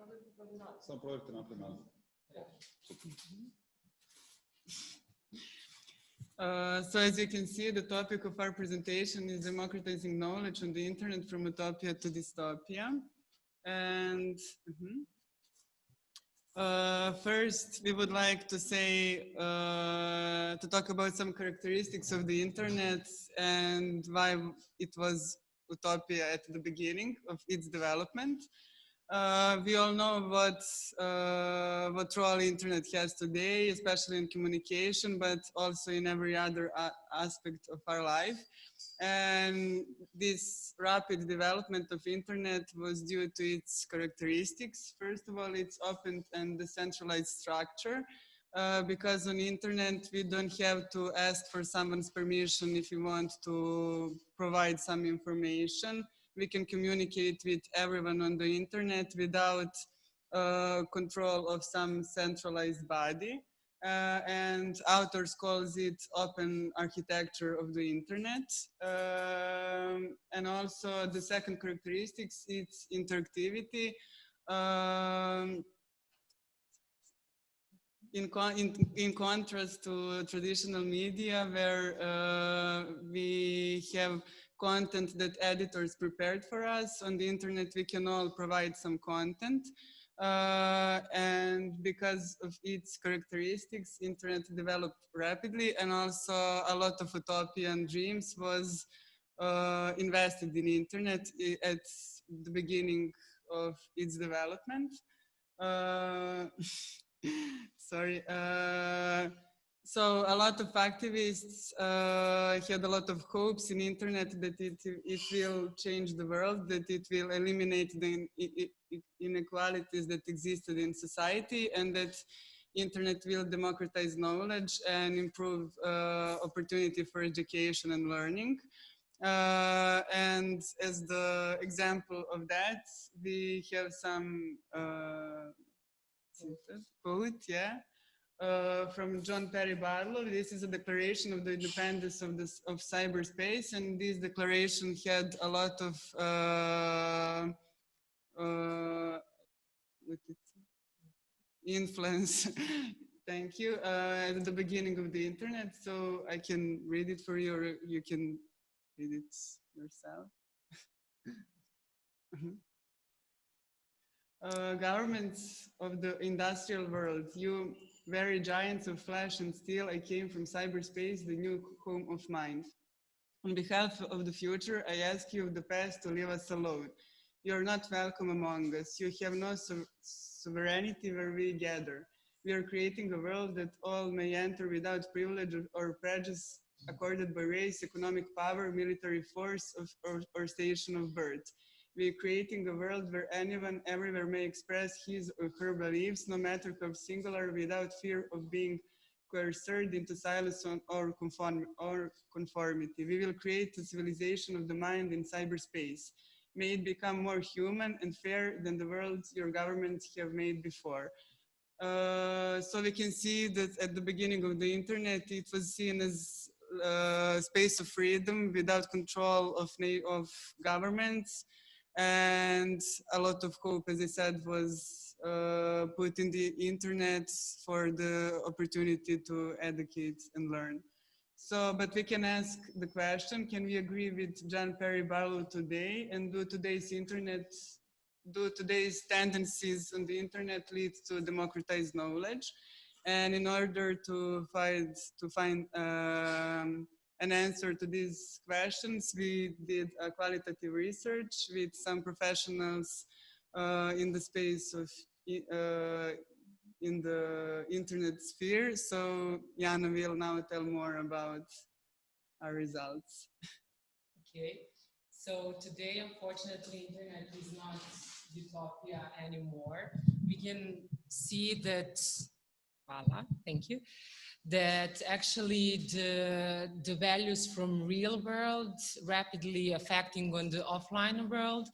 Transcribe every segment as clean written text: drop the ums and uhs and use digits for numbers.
Samo provjerite naprijed nazad. So as you can see, the topic of our presentation is democratizing knowledge on the internet from utopia to dystopia. And first, we would like to say, to talk about some characteristics of the internet and why it was utopia at the beginning of its development. We all know what role internet has today, especially in communication, but also in every other aspect of our life. And this rapid development of internet was due to its characteristics. First of all, its open and decentralized structure. Because on the internet, we don't have to ask for someone's permission if we want to provide some information. We can communicate with everyone on the internet without control of some centralized body. And authors calls it open architecture of the internet. And also the second characteristics, it's interactivity. In contrast to traditional media, where we have content that editors prepared for us, on the internet we can all provide some content. And because of its characteristics, internet developed rapidly, and also a lot of utopian dreams was invested in internet at the beginning of its development. Sorry. So a lot of activists had a lot of hopes in internet that it will change the world, that it will eliminate the inequalities that existed in society, and that internet will democratize knowledge and improve opportunity for education and learning. And as the example of that, we have some quote, yeah. From John Perry Barlow. This is a declaration of the independence of cyberspace, and this declaration had a lot of influence. Thank you. At the beginning of the internet, so I can read it for you, or you can read it yourself. Governments of the industrial world, you very giants of flesh and steel, I came from cyberspace, the new home of mind. On behalf of the future, I ask you of the past to leave us alone. You are not welcome among us. You have no sovereignty where we gather. We are creating a world that all may enter without privilege or prejudice accorded by race, economic power, military force, or station of birth. We are creating a world where anyone, everywhere may express his or her beliefs, no matter how singular, without fear of being coerced into silence or conformity. We will create a civilization of the mind in cyberspace. May it become more human and fair than the worlds your governments have made before. So we can see that at the beginning of the internet, it was seen as a space of freedom without control of governments. And a lot of hope, as I said, was put in the internet for the opportunity to educate and learn. So, but we can ask the question, can we agree with John Perry Barlow today, and do today's tendencies on the internet lead to democratized knowledge? And in order to find an answer to these questions, we did a qualitative research with some professionals in the space of in the internet sphere. So Jana will now tell more about our results. Okay, so today, unfortunately, internet is not utopia anymore. We can see that, voila, thank you, that actually the values from real world rapidly affecting on the offline world,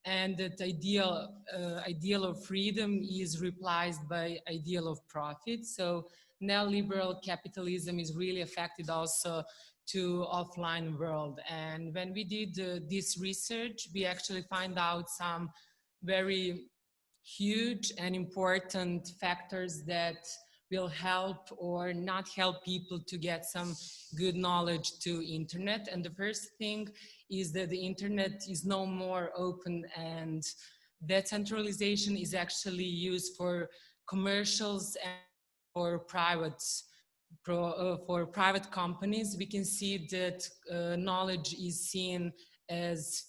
and that ideal of freedom is replaced by ideal of profit. So neoliberal capitalism is really affected also to offline world. And when we did this research, we actually find out some very huge and important factors that will help or not help people to get some good knowledge to internet. And the first thing is that the internet is no more open, and decentralization is actually used for commercials and for private companies. We can see that knowledge is seen as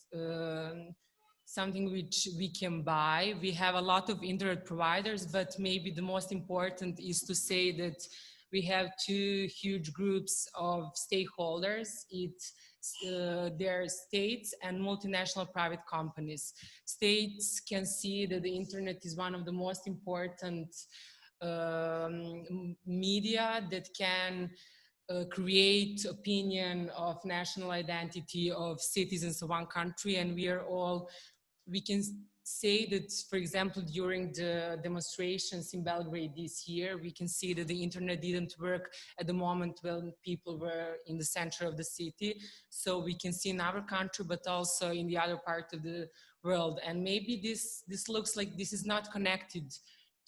something which we can buy. We have a lot of internet providers, but maybe the most important is to say that we have two huge groups of stakeholders. They're states and multinational private companies. States can see that the internet is one of the most important media that can create opinion of national identity of citizens of one country. And we can say that, for example, during the demonstrations in Belgrade this year, we can see that the internet didn't work at the moment when people were in the center of the city. So we can see in our country, but also in the other part of the world. And maybe this looks like this is not connected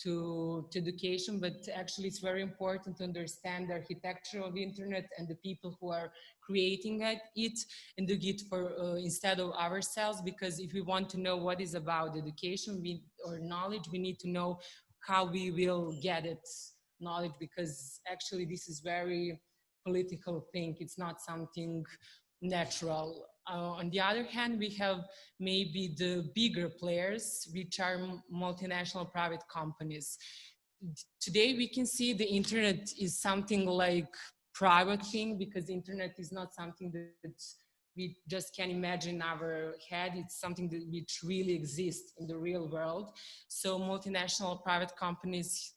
to education, but actually it's very important to understand the architecture of the internet and the people who are creating it and do it for instead of ourselves. Because if we want to know what is about education or knowledge, we need to know how we will get it knowledge, because actually this is very political thing. It's not something natural. On the other hand, we have maybe the bigger players, which are multinational private companies. Today, we can see the internet is something like private thing, because the internet is not something that we just can imagine in our head. It's something that which really exists in the real world. So multinational private companies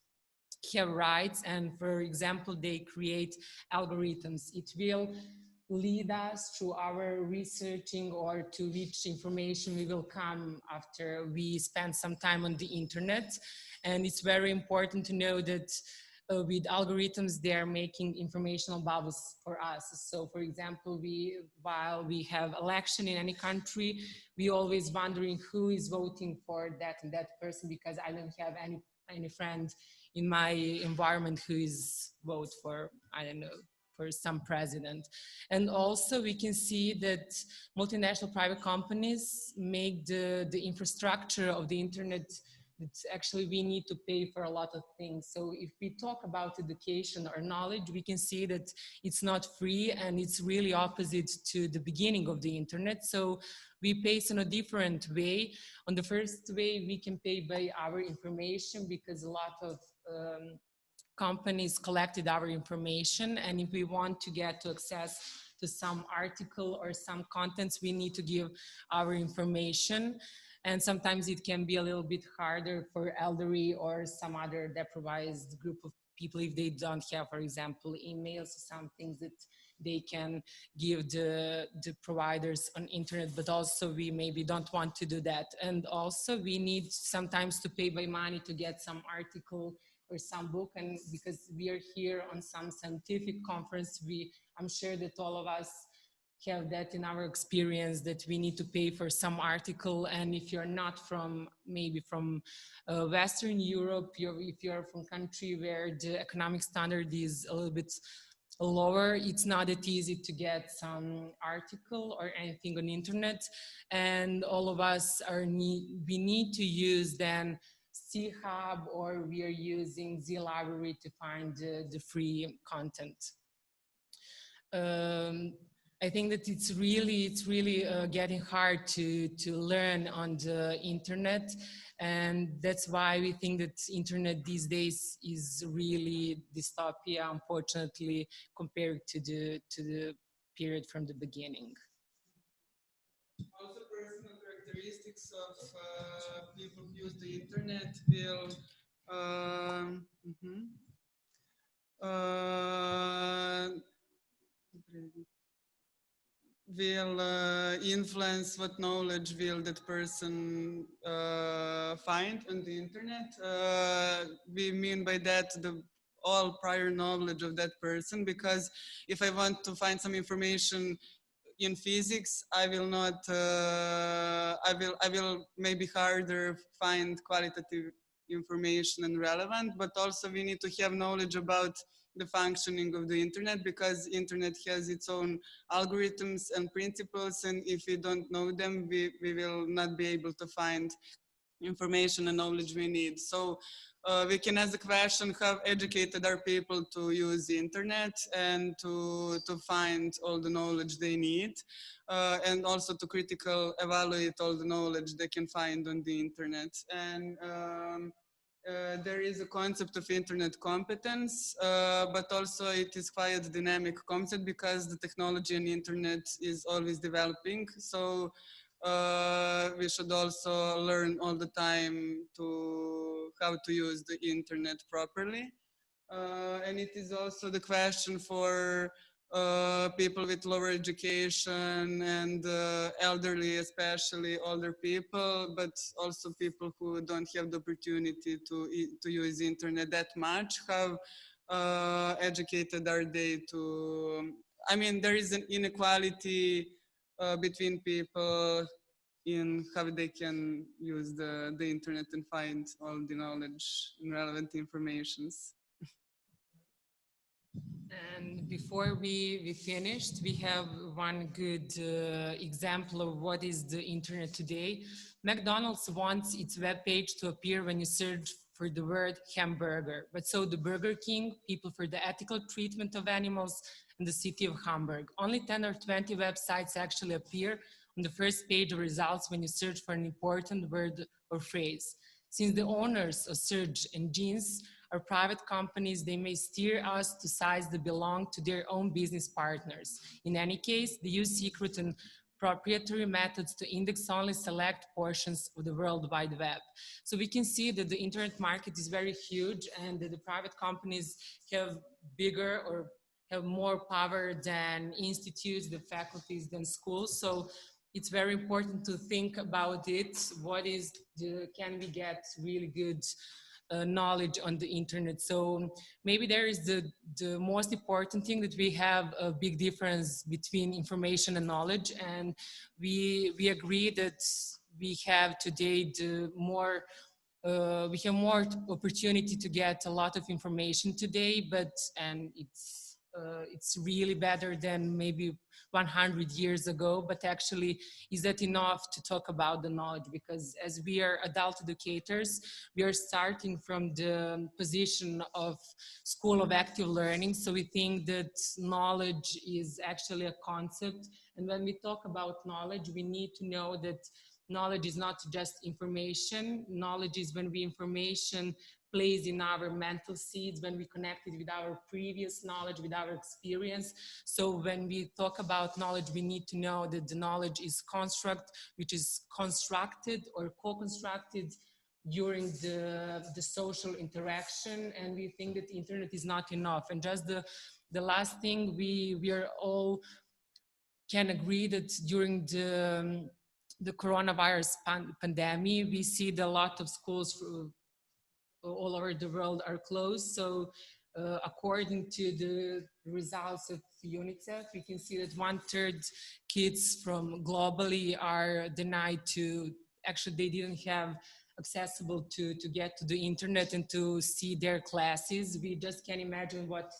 have rights, and for example, they create algorithms. It will lead us through our researching or to which information we will come after we spend some time on the internet. And it's very important to know that with algorithms, they are making informational bubbles for us. So for example, while we have election in any country, we always wondering who is voting for that and that person, because I don't have any friend in my environment who is vote for, I don't know, for some president. And also we can see that multinational private companies make the infrastructure of the internet that actually we need to pay for a lot of things. So if we talk about education or knowledge, we can see that it's not free, and it's really opposite to the beginning of the internet. So we pay in a different way. On the first way, we can pay by our information, because a lot of companies collected our information, and if we want to get to access to some article or some contents, we need to give our information. And sometimes it can be a little bit harder for elderly or some other deprived group of people if they don't have, for example, emails or some things that they can give the providers on internet, but also we maybe don't want to do that. And also we need sometimes to pay by money to get some article or some book. And because we are here on some scientific conference, I'm sure that all of us have that in our experience, that we need to pay for some article. And if you're not from, maybe from Western Europe, if you're from a country where the economic standard is a little bit lower, it's not that easy to get some article or anything on the internet. And all of us we need to use then C-Hub, or we are using Z-Library to find the free content. I think that it's really getting hard to learn on the internet, and that's why we think that internet these days is really dystopia, unfortunately, compared to the period from the beginning. Also, personal characteristics of people who use the internet will influence what knowledge will that person find on the internet. We mean by that all prior knowledge of that person, because if I want to find some information in physics, I will not, I will maybe harder find qualitative information and relevant, but also we need to have knowledge about the functioning of the internet, because internet has its own algorithms and principles, and if we don't know them, we will not be able to find information and knowledge we need. So we can ask the question, how educated are people to use the internet and to find all the knowledge they need, and also to critical evaluate all the knowledge they can find on the internet. And there is a concept of internet competence, but also it is quite a dynamic concept because the technology and internet is always developing. So we should also learn all the time to how to use the internet properly. And it is also the question for people with lower education and elderly, especially older people, but also people who don't have the opportunity to use internet that much. How educated are they to, I mean, there is an inequality between people in how they can use the internet and find all the knowledge and relevant informations. And before we finished, we have one good example of what is the internet today. McDonald's wants its web page to appear when you search for the word hamburger, but so the Burger King, People for the Ethical Treatment of Animals, and the City of Hamburg. Only 10 or 20 websites actually appear on the first page of results when you search for an important word or phrase. Since the owners of search engines are private companies, they may steer us to sites that belong to their own business partners. In any case, they use secret and proprietary methods to index only select portions of the World Wide Web. So we can see that the internet market is very huge and that the private companies have bigger or have more power than institutes, the faculties, than schools. So it's very important to think about it. What is can we get really good knowledge on the internet? So maybe there is the most important thing, that we have a big difference between information and knowledge, and we agree that we have today we have more opportunity to get a lot of information today, and it's really better than maybe 100 years ago. But actually, is that enough to talk about the knowledge? Because as we are adult educators, we are starting from the position of school of active learning. So we think that knowledge is actually a concept. And when we talk about knowledge, we need to know that knowledge is not just information. Knowledge is when information plays in our mental seeds, when we connect it with our previous knowledge, with our experience. So when we talk about knowledge, we need to know that the knowledge is construct, which is constructed or co-constructed during the social interaction. And we think that the internet is not enough. And just the last thing, we are all can agree that during the coronavirus pandemic, we see that a lot of schools all over the world are closed. So according to the results of UNICEF, we can see that 1/3 kids from globally are denied to, actually they didn't have accessible to get to the internet and to see their classes. We just can't imagine what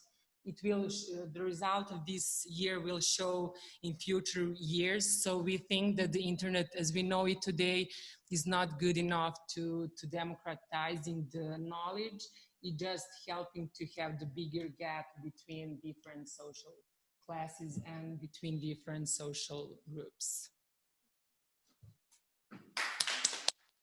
it will, the result of this year will show in future years. So we think that the internet as we know it today is not good enough to democratizing the knowledge. It's just helping to have the bigger gap between different social classes and between different social groups.